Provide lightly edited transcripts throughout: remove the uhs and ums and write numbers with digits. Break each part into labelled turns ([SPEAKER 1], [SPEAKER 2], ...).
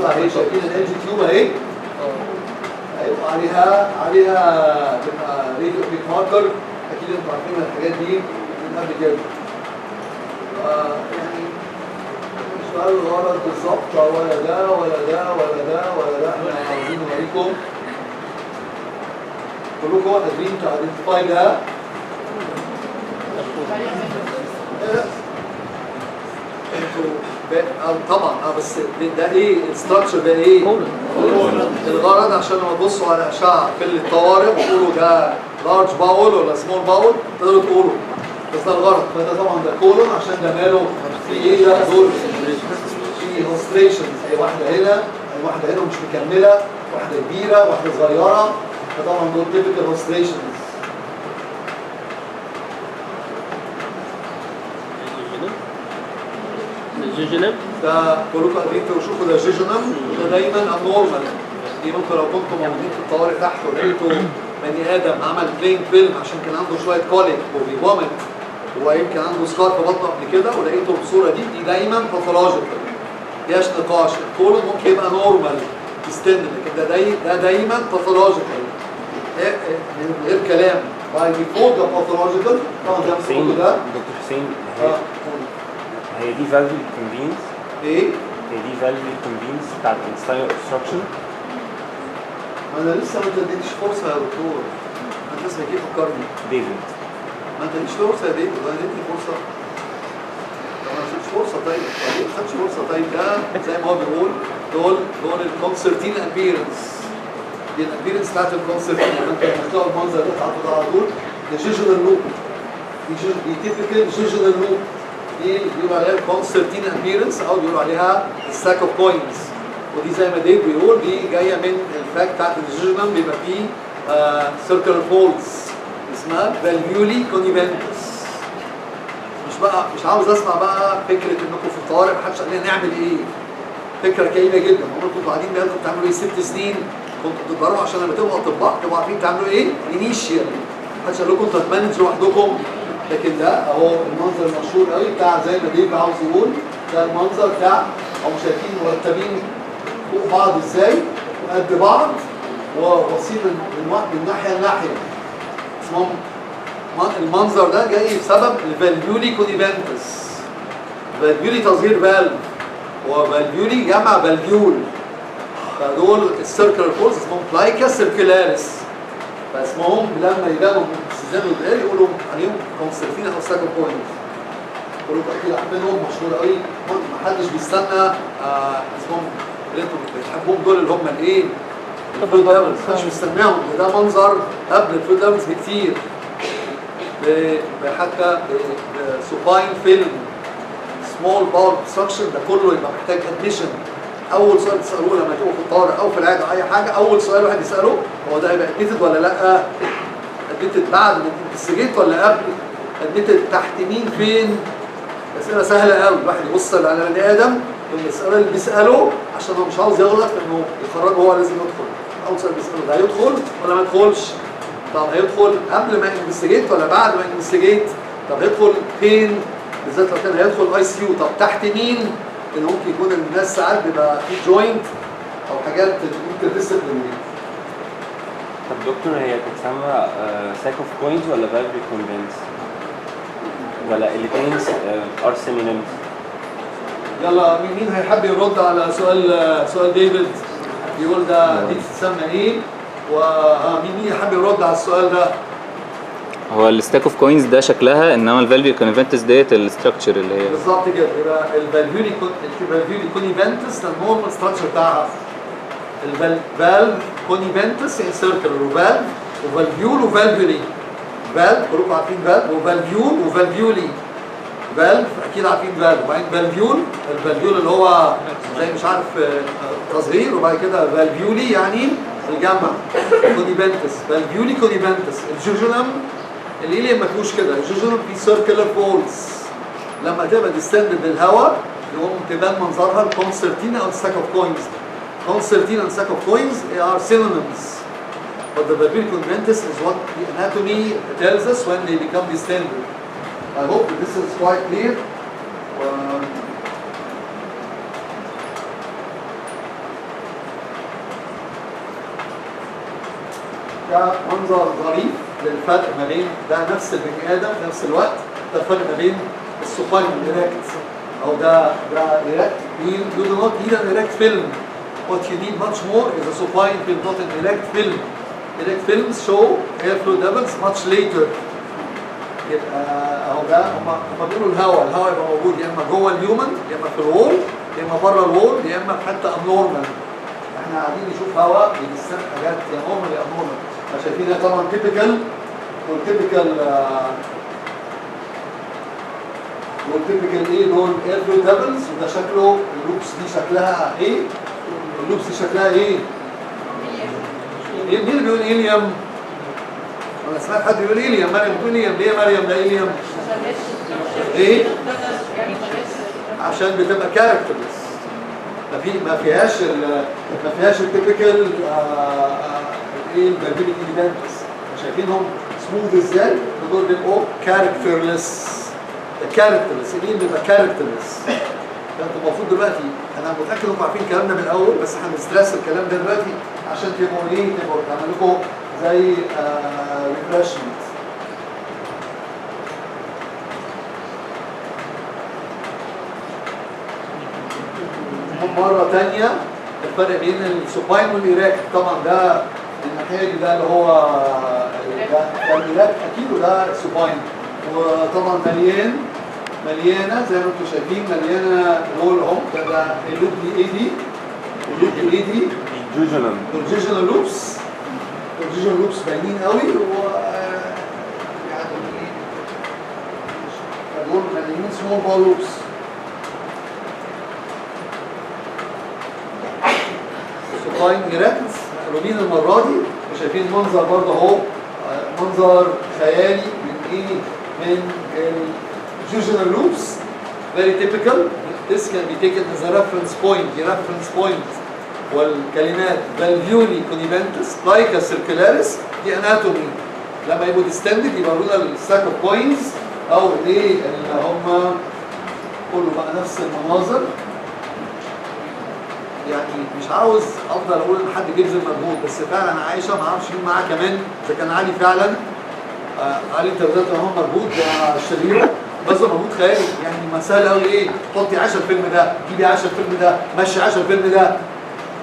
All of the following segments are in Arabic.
[SPEAKER 1] بتطلع اهي، شايفين الانجي تيوب اهي؟ ايوه عليها بيبقى راديو بيك ماركر، اكيد انتوا عارفين الحاجات دي من قبل كده. يعني السؤال الغلط بالظبط ولا ده ولا ده ولا ده ولا ده، احنا عاوزين نوريكم كلكم قادرين تايدنتيفاي ده. طبعا بس ده ايه الستراكشر ده ايه؟ الغرض عشان لما تبصوا على اشعه في الطوارئ وتقولوا ده لارج باول ولا سمول باول تقدروا تقولوا، بس ده الغرض. فده طبعا ده كولون عشان ده ماله في ايه ده دول في هوستريشنز، اي واحده هنا اي واحده هنا مش مكمله، واحده كبيره واحده صغيره، فطبعا دول تيبيكال هوستريشنز.
[SPEAKER 2] الجيجنم
[SPEAKER 1] ده كلكم قادرين تشوفوا ده جيجنم، وده دايما ابنورمال. دي ممكن لو كنتوا موجودين في الطوارئ تحت ولقيتوا بني ادم عمل بلين فيلم عشان كان عنده شويه كوليك وبيفومت ويمكن عنده سكار في بطنه قبل كده ولقيته بالصوره دي دايما باثولوجيكال، مفيهاش نقاش. الكولون ممكن يبقى نورمال يستند، لكن ده دايما باثولوجيكال من غير كلام. باي ديفولت ده باثولوجيكال. طبعا ده
[SPEAKER 3] حسين
[SPEAKER 1] ده
[SPEAKER 3] دكتور حسين هي دي فالفي كونفينس؟
[SPEAKER 1] ايه؟
[SPEAKER 3] هي دي فالفي كونفينس بتاعت الانستاين اوبستراكشن؟
[SPEAKER 1] انا لسه ما اديتش فرصه يا دكتور، انت لسه كيف فكرني
[SPEAKER 3] ديفيد
[SPEAKER 1] ما اديتش فرصه يا ديفيد، انا اديتني فرصه. طب ما اديتش فرصه طيب، ما خدتش فرصه طيب. ده زي ما هو بيقول دول الكونسرتين ابيرنس، دي الابيرنس بتاعت الكونسرتين. انت لما تلاقوا المنظر ده تعرفوا ده على طول ده جيجنال لوب، دي تيبيكال جيجنال لوب، دي بيقولوا عليها الكونسرتين ابيرنس او بيقولوا عليها ستاك اوف كوينز. ودي زي ما ديف بيقول دي جايه من الفاكت بتاعت الجيجنم، بيبقى فيه سيركل فولز اسمها فالفيولي كونيفنتس. مش عاوز اسمع بقى فكره انكم في الطوارئ محدش قال لنا نعمل ايه. فكره كئيبه جدا. عمركم كنتوا قاعدين بقالكم بتعملوا ايه 6 سنين؟ كنتوا بتتدربوا عشان لما تبقوا اطباء تبقوا عارفين تعملوا ايه؟ انيشيال. محدش قال لكم انتوا هتمانج لوحدكم. لكن ده اهو المنظر المشهور قوي بتاع زي ما ديف عاوز يقول، ده المنظر بتاع هم شايفين مرتبين فوق بعض ازاي وقد بعض وواصلين من ناحيه لناحيه. اسمهم المنظر ده جاي بسبب الفالفيولي كونيفنتس. فالفيولي تصغير فالف وفالفيولي جمع فالفيول، فدول السيركلر فورس اسمهم بلايكا سيركولاريس. فاسمهم لما يبانوا سيزان والبقال يقولوا عليهم كونسرتين او ساكو بوينت. يقولوا اكيد عارفينهم مشهور قوي، ما حدش بيستنى اسمهم اللي انتوا بتحبوهم دول اللي هم الايه؟ الفلويد ليفلز، ما حدش بيستناهم. ده منظر قبل الفلويد ليفلز بكتير، حتى سوباين فيلم سمول باول اوبستراكشن ده كله يبقى محتاج ادميشن. اول سؤال تسالوه لما تبقوا في الطوارئ او في العياده اي حاجه، اول سؤال واحد يساله هو ده هيبقى ادميتد ولا لا؟ ادميتد بعد ما تنفستيجيت ولا قبل؟ ادميتد تحت مين فين؟ اسئله سهله قوي. الواحد يبص على بني ادم السؤال اللي بيساله عشان هو مش عاوز يغلط في انه يخرجه هو لازم يدخل. اول سؤال بيساله ده هيدخل ولا ما يدخلش؟ طب هيدخل قبل ما انفستيجيت ولا بعد ما انفستيجيت؟ طب هيدخل فين؟ بالذات لو كان هيدخل اي سي يو، طب تحت مين؟ لان ممكن يكون الناس ساعات بيبقى في جوينت او حاجات ممكن ديسيبلين.
[SPEAKER 3] طب دكتور هي بتسمى ساك اوف كوينز ولا فالفي كونفينس؟ ولا الاثنين ار سيمينيمز؟
[SPEAKER 1] يلا مين هيحب يرد على سؤال ديفيد؟ يقول ده دي تسمى ايه؟ ومين يحب يرد على السؤال ده؟
[SPEAKER 4] هو الستاك اوف كوينز ده شكلها، انما الفالفي كونيفنتس ديت الاستراكشر اللي هي
[SPEAKER 1] بالظبط كده. يبقى الفالفيولي كونيفنتس ده النورمال ستراكشر بتاعها. الفالف كونيفنتس يعني سيركلر، وفالف وفالفيول وفالفيولي. فالف كلكم عارفين فالف، وفالفيول وفالفيولي. فالف اكيد عارفين فالف، وبعدين فالفيول، الفالفيول اللي هو زي مش عارف تصغير، وبعد كده فالفيولي يعني الجمع كونيفنتس. فالفيولي كونيفنتس. الجوجونم الإيليم ما فيهوش كده، الجوجونم فيه سيركلر فولز. لما تبقى ديستندد للهواء يقوم تبان منظرها الكونسرتين او ستاك اوف كوينز. Concertina and sack of coins are synonyms, but the valvular conventus is what the anatomy tells us when they become distended. I hope that this is quite clear. ده منظر ظريف للفرق ما بين ده نفس البني ادم في نفس الوقت. ده الفرق ما بين السوباين والإيركت. او ده إيركت. You do not need an erect film. What you need much more is a supine film, not an erect film. Erect films show airflow levels much later. يبقى اهو ده هم بيقولوا الهواء يبقى موجود يا اما جوه الهيومن يا اما في الوول يا اما بره الوول يا اما في حته ابنورمال. احنا قاعدين نشوف هواء بيجسم حاجات يا نورمال يا ابنورمال. شايفين ده طبعا تيبيكال والتيبيكال ايه دول ايرفلو دبلز. وده شكله اللوبس دي شكلها ايه؟ اللوبس دي شكلها ايه؟ مين اللي بيقول إيليوم؟ أنا سمعت حد بيقول إيليوم. مريم بتقول إيليوم. ليه يا مريم ده إيليوم؟ إيه؟ عشان بتبقى كاركترز. ما فيهاش التيبيكال ايه الفيربيليتي ايفنتس. شايفينهم سموث ازاي؟ دول بيبقوا كاركترلس. الكاركترلس مين بيبقى كاركترلس؟ انتوا المفروض دلوقتي انا متاكد انكم عارفين الكلام ده من الاول بس هنسترس الكلام ده دلوقتي عشان تبقوا تعمل لكم زي ريفرشمنت. مرة تانية الفرق بين السوباين والإيراك. طبعا ده الناحية دي ده اللي هو ده الإيراك أكيد وده السوباين. وطبعا مليانة زي ما انتم شايفين مليانة وول اهو. ده اللوب دي ايه دي؟ اللوب دي ايه دي؟ الجوجنال لوبس. الجوجنال لوبس باينين قوي و يعني دول مليانين سمول بول لوبس. سوباين إيراكت مقلوبين المرة دي. وشايفين منظر برضه اهو منظر خيالي من ايه؟ من الجوجنال لوبس. very typical. This can be taken as a reference point. The reference point والكلمات valvuli conniventes لايكا circularis دي anatomy. لما يبقوا distended يبقى لنا الساك اوف بوينتس او ايه اللي هم كله بقى نفس المناظر. يعني مش عاوز افضل اقول ان حد بيبذل مجهود بس فعلا عايشه ما اعرفش مين معاه كمان اذا كان علي فعلا. علي انت بذلت مجهود يا شريره بس مجهود خيالي. يعني ما سهل قوي ايه حطي 10 الفيلم ده جيبي 10 الفيلم ده مشي 10 الفيلم ده.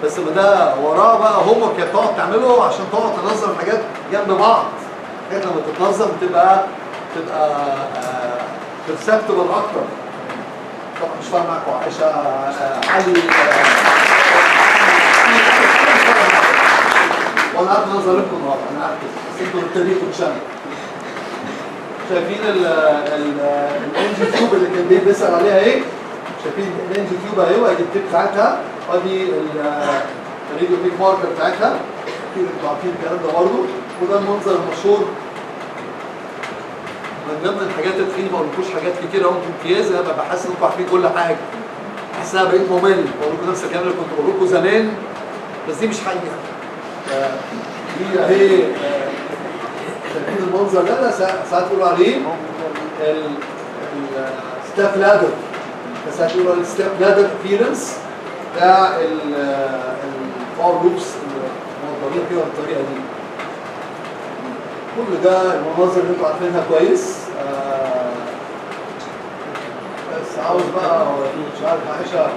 [SPEAKER 1] بس ما ده وراه بقى هوم ورك تقعد تعمله عشان تقعد تنظم حاجات جنب بعض. حاجات لما تتنظم تبقى بيرسبتبل اكتر. طبعا مش فاهم معاكم عائشه علي وانا عارف ان انا ظالمكم النهارده. انا عارف بس انتوا ابتديتوا تشموا. شايفين الانجي تيوب اللي كان بيسال عليها ايه؟ شايفين الانجي تيوب اهي وادي التيب بتاعتها وادي الراديو بيك ماركر بتاعتها. اكيد انتوا عارفين الكلام ده برضه. وده المنظر المشهور. من ضمن الحاجات اللي تخليني ما اقولكوش حاجات كتير اهو انتوا امتياز. انا ببقى حاسس انكم عارفين كل حاجه. بحس ان انا بقيت ممل بقول لكم نفس الكلام اللي كنت بقول لكم زمان بس دي مش حقيقه. دي اهي شايفين المنظر ده ساعات يقولوا عليه الستاب لادر. ساعات يقولوا عليه الستاب لادر ابييرنس بتاع الباور لوبس الموضوعين كده بالطريقه دي. كل ده المناظر اللي انتوا عارفينها كويس. بس عاوز بقى مش عارف عائشه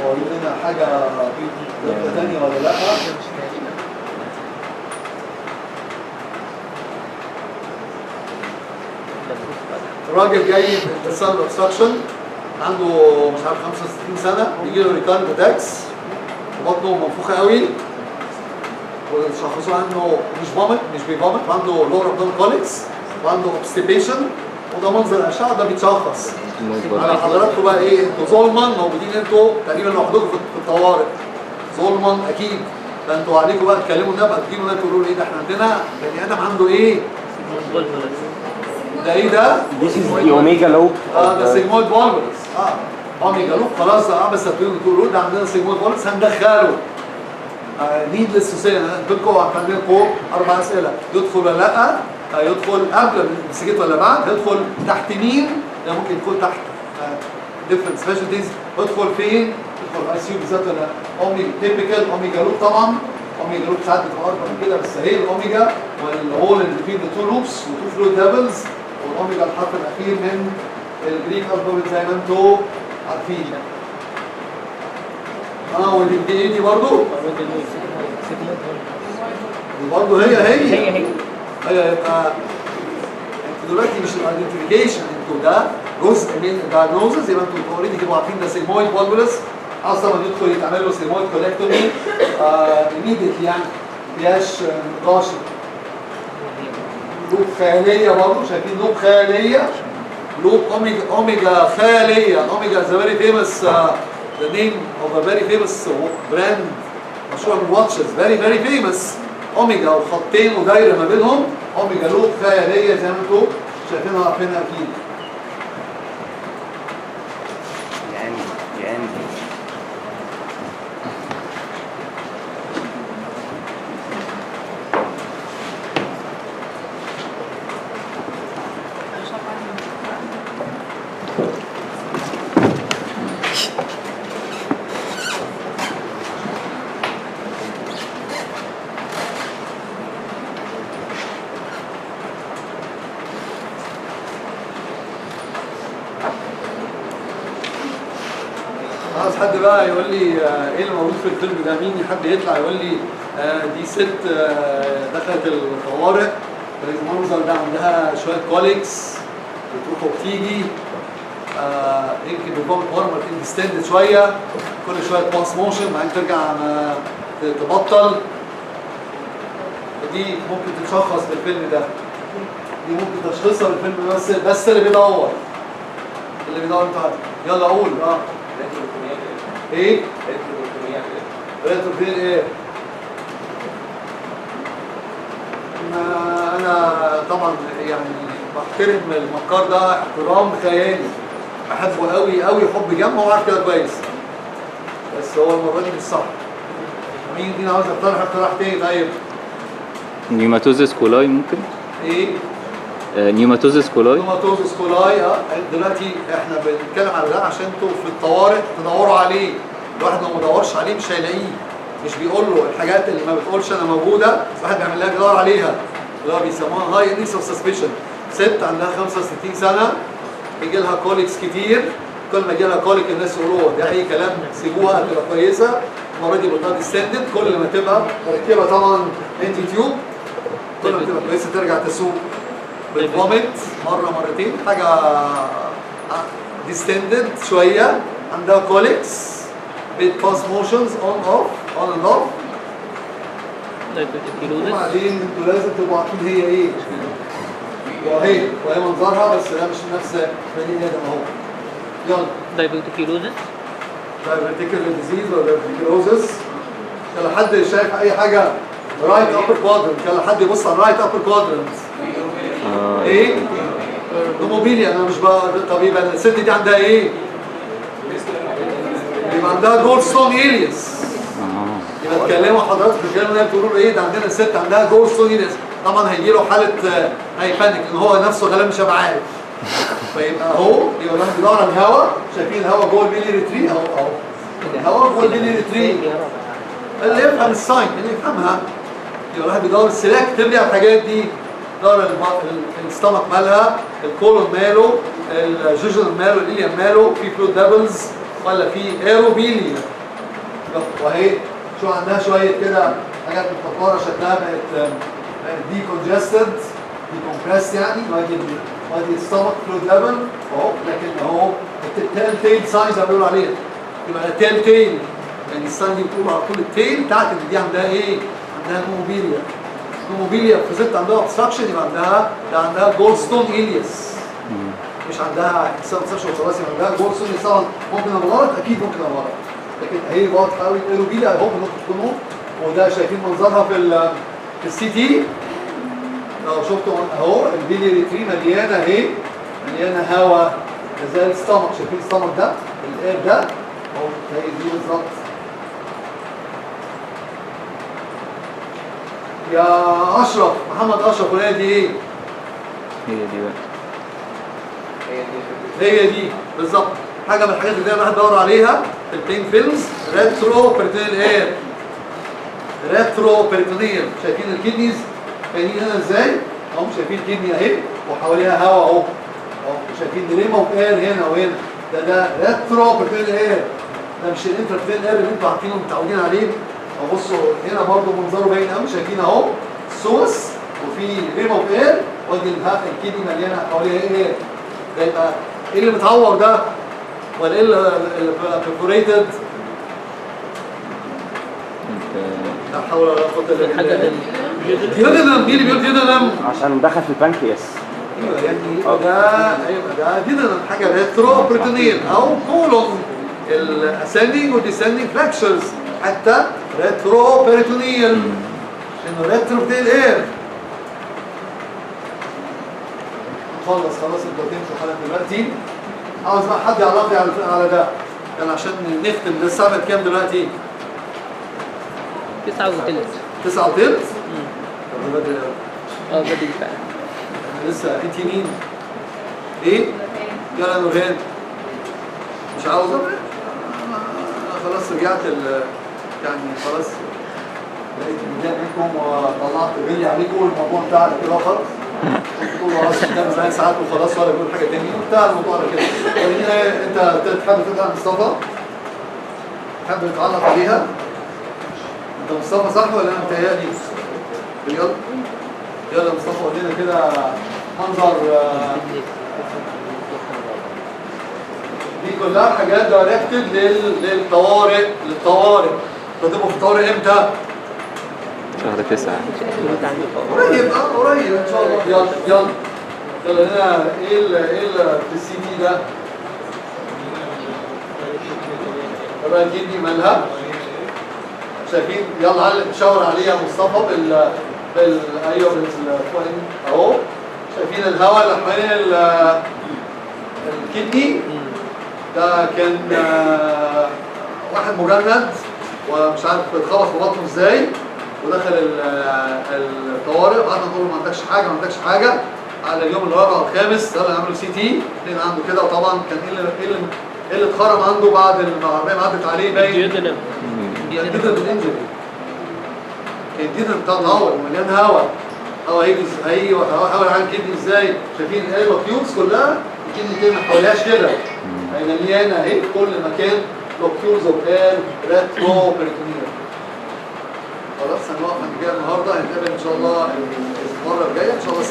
[SPEAKER 1] اوري لنا حاجه ثانيه ولا لا. راجل جاي من السيل اوبستراكشن عنده مش عارف 65 سنه بيجي له ريكارنت اتاكس وبطنه منفوخه قوي وشخصوه عنه مش فومت مش بيفومت وعنده لور ابدومينال كوليكس وعنده اوبستيبيشن. وده منظر الاشعه ده بيتشخص. على حضراتكم بقى ايه انتوا ظلما موجودين انتوا تقريبا لوحدكم في الطوارئ. ظلما اكيد. فانتوا عليكم بقى تكلموا الناس تجيبوا الناس تقولوا ايه ده احنا عندنا بني ادم عنده ايه؟ ده ايه ده؟
[SPEAKER 3] This is the omega lobe.
[SPEAKER 1] ده سيجمويد فولفرس. اوميجا لوب خلاص بس هتقولوا ده عندنا سيجمويد فولفرس هندخله. نيدلس تو سي انا قلت لكم عندنا فوق 4 اسئله يدخل ولا لا؟ يدخل قبل السجيت ولا بعد؟ يدخل تحت مين؟ ده ممكن يكون تحت ديفرنت سبيشالتيز. يدخل فين؟ يدخل اي سي يو بالذات ولا اوميجا تيبيكال اوميجا لوب طبعا اوميجا لوب ساعات بتبقى اكبر من كده، بس هي الاوميجا والهول اللي بين التو لوبس وتو فلويد ليفلز، والاوميجا الحرف الاخير من الجريك الفابت زي ما انتم عارفين. والدي دي برضه برضه هي يبقى انتوا دلوقتي مش الايدنتيفيكيشن، انتوا ده جزء من الدايجنوزز. زي ما انتوا اوريدي تبقوا عارفين ده سيجمويد فولفولس، اصلا ما يدخل يتعمل له سيجمويد كولكتومي ايميديتلي يعني ما فيهاش نقاش. لوب خياليه برضه، شايفين لوب خياليه، لوب اوميجا خياليه. اوميجا is a very famous the name of a very famous brand مشروع من واتشز، very famous. اوميجا وخطين ودايره ما بينهم، اوميجا لوب خياليه زي ما انتم شايفينها وعارفينها اكيد.
[SPEAKER 3] يعني
[SPEAKER 1] عاوز حد بقى يقول لي ايه اللي موجود في الفيلم ده؟ مين حد يطلع يقول لي دي ست دخلت الطوارئ، المنظر ده عندها شويه كوليكس بتروح وبتيجي، يمكن بيكون هرمون اندستند شويه، كل شويه باس موشن بعدين ترجع تبطل. دي ممكن تتشخص بالفيلم ده، دي ممكن تشخيصها بالفيلم بس اللي بيدور انت يلا قول. ايه؟ ريتروفين ايه؟ انا طبعا يعني بحترم المكار ده احترام خيالي، بحبه قوي حب جم، هو عارف كده كويس، بس هو المره دي مش صح. مين دي عاوز اقتراح تاني؟ طيب
[SPEAKER 4] نيوماتوزيس كولاي ممكن؟
[SPEAKER 1] ايه؟
[SPEAKER 4] نيوماتوزيس كولاي.
[SPEAKER 1] دلوقتي احنا بنتكلم على ده عشان انتوا في الطوارئ تدوروا عليه. الواحد لو ما دورش عليه مش هيلاقيه، مش بيقول له الحاجات اللي ما بتقولش انا موجوده، الواحد بيعمل لها بيدور عليها، اللي هو بيسموها هاي اندكس اوف سسبشن. ست عندها 65 سنه يجي لها كوليكس كتير، كل ما يجي لها كوليك الناس يقولوا ده اي كلام سيبوها تبقى كويسه. المره دي بطلت ديستندد، كل ما تبقى مركبه طبعا انتي تيوب، كل ما تبقى كويسه ترجع تسوق. بالفوميت مره مرتين، حاجه ديستندد شويه، عندها كوليكس، بيت باس موشنز اون اند اوف. وبعدين انتوا لازم تبقوا عارفين هي ايه، وهي منظرها، بس ده مش نفس بني ادم اهو. يلا
[SPEAKER 2] دايبيتيكيلوزس
[SPEAKER 1] ديزيز ولا دايبيتيكيلوزس. كان حد شايف اي حاجه رايت ابر كوادرنت؟ كان حد يبص على الرايت ابر كوادرنت؟ ايه؟ هيموبيليا. انا مش طب يبقى الست دي عندها ايه؟ يبقى عندها جولدستون إلياس. يبقى تكلموا حضراتكم بتتكلموا هنا بتقولوا ايه ده؟ عندنا الست عندها جولدستون إلياس. طبعا هيجي له حاله هيبانيك لان هو نفسه غالبا مش هيبقى عارف. فيبقى اهو يبقى الواحد بيدور على الهواء، شايفين الهواء جوه البيلي ريتري اهو الهواء جوه البيلي ريتري. اللي يفهم الساين اللي يفهمها يبقى الواحد بيدور سيلكتيفلي على الحاجات دي. دور الستمك مالها، الكولون ماله، الجوجنال ماله، الإليم ماله، في فلويد ليفلز ولا في ايروبيليا. وهي شو عندها شويه كده حاجات متطوره شكلها بقت دي كونجستد دي كومبريس يعني، وادي الستمك فلويد ليفل اهو، لكن اهو التيل تيل ساينز بيقولوا عليها. يبقى التيل تيل يعني الساين دي بتقول على طول التيل بتاعت اللي دي عندها ايه؟ عندها هيموبيليا في ست عندها اوبستراكشن، يبقى عندها جولدستون إلياس. مش عندها اكسام سيرش وخلاص، يبقى عندها جولدستون إلياس. طبعا ممكن ابقى غلط، اكيد ممكن ابقى غلط، لكن هي واضحه قوي الايروبيليا اهو ممكن تكون. وده شايفين منظرها في السي تي لو شفتوا اهو البيلي ريتري مليانه اهي، مليانه هواء زي الستامك. شايفين الستامك ده الاير ده اهو، هي دي بالظبط. يا اشرف محمد اشرف، ولا دي ايه؟
[SPEAKER 4] هي دي بقى،
[SPEAKER 1] هي دي بالظبط. حاجه من الحاجات اللي الواحد بيدور عليها في البين فيلمز، ريترو بيرتينال اير. ريترو بيريتونيال. شايفين الكدنيز باينين هنا ازاي؟ اهو شايفين الكدني اهي وحواليها هواء اهو. شايفين ريم اوف اير هنا وهنا. ده ريترو بيريتونيال اير. ده مش الانترافيرال اير اللي انتوا عارفينه ومتعودين عليه. اهو بصوا هنا برضه منظره باين قوي. شايفين اهو سوس وفي ريم اوف اير وادي الكدني مليانه حواليها ايه؟ ده يبقى ايه اللي متعور ده؟ ولا ايه اللي بريفوريتد؟ لا حول ولا قوه الا بالله. ديودنم. مين اللي بيقول ديودنم؟
[SPEAKER 3] عشان دخل في البانكياس.
[SPEAKER 1] ايوه يعني ده ديودنم حاجه ريترو بريتونيل او كولون الاسندنج والديسندنج فلاكشرز حتى ريترو بريتونيل انه ريترو بتاع الاير. خلاص انتوا هتمشوا حالا دلوقتي. عاوز بقى حد يعرف لي على ده كان عشان نختم. ده الساعه كام دلوقتي؟
[SPEAKER 2] 9 وثلث.
[SPEAKER 1] 9 وثلث؟ طب بدري قوي.
[SPEAKER 2] بدري فعلا.
[SPEAKER 1] لسه. انت مين؟ ايه؟ يلا نورهان. مش عاوزه؟ خلاص رجعت يعني خلاص لقيت متضايق منكم وطلعت بيلي عليكم الموضوع بتاعنا كده خلاص. تقولوا خلاص قدام 8 ساعات وخلاص ولا بيقول حاجه ثانيه وبتاع الموضوع ده كده. انت تحب تطلع مصطفى؟ تحب تتعلق عليها؟ انت مصطفى صح ولا انا متهيألي؟ يلا مصطفى قول لنا كده منظر. دي كلها حاجات دايركتد للطوارئ. بتبقوا في الطوارئ امتى؟
[SPEAKER 4] شهر 9.
[SPEAKER 1] قريب قريب ان شاء الله. يلا هنا ايه في السي دي ده؟ طبعا الكدني مالها؟ شايفين؟ يلا علق شاور عليها مصطفى ايوه اهو. شايفين الهواء اللي حوالين الكدني؟ ده كان واحد مجند ومش عارف بيتخبط في بطنه ازاي ودخل الطوارئ. قعدنا نقول ما عندكش حاجه على اليوم الرابع والخامس يلا نعمل سي تي. اثنين عنده كده وطبعا كان ايه اللي اتخرم عنده بعد العربيه ما عدت عليه باين
[SPEAKER 2] ديودنم.
[SPEAKER 1] بالانجري. كان الديودنم بتاع الهواء مليان هواء هيجي هواء عن الكدني ازاي؟ شايفين اللوكيولز كلها الكدني كده ما حواليهاش كده مليانه اهي في كل مكان لوكيولز اوف اير ريترو بيريتونيال. خلاص هنوقف عند كده النهارده. هنتقابل ان شاء الله المره الجايه ان شاء الله.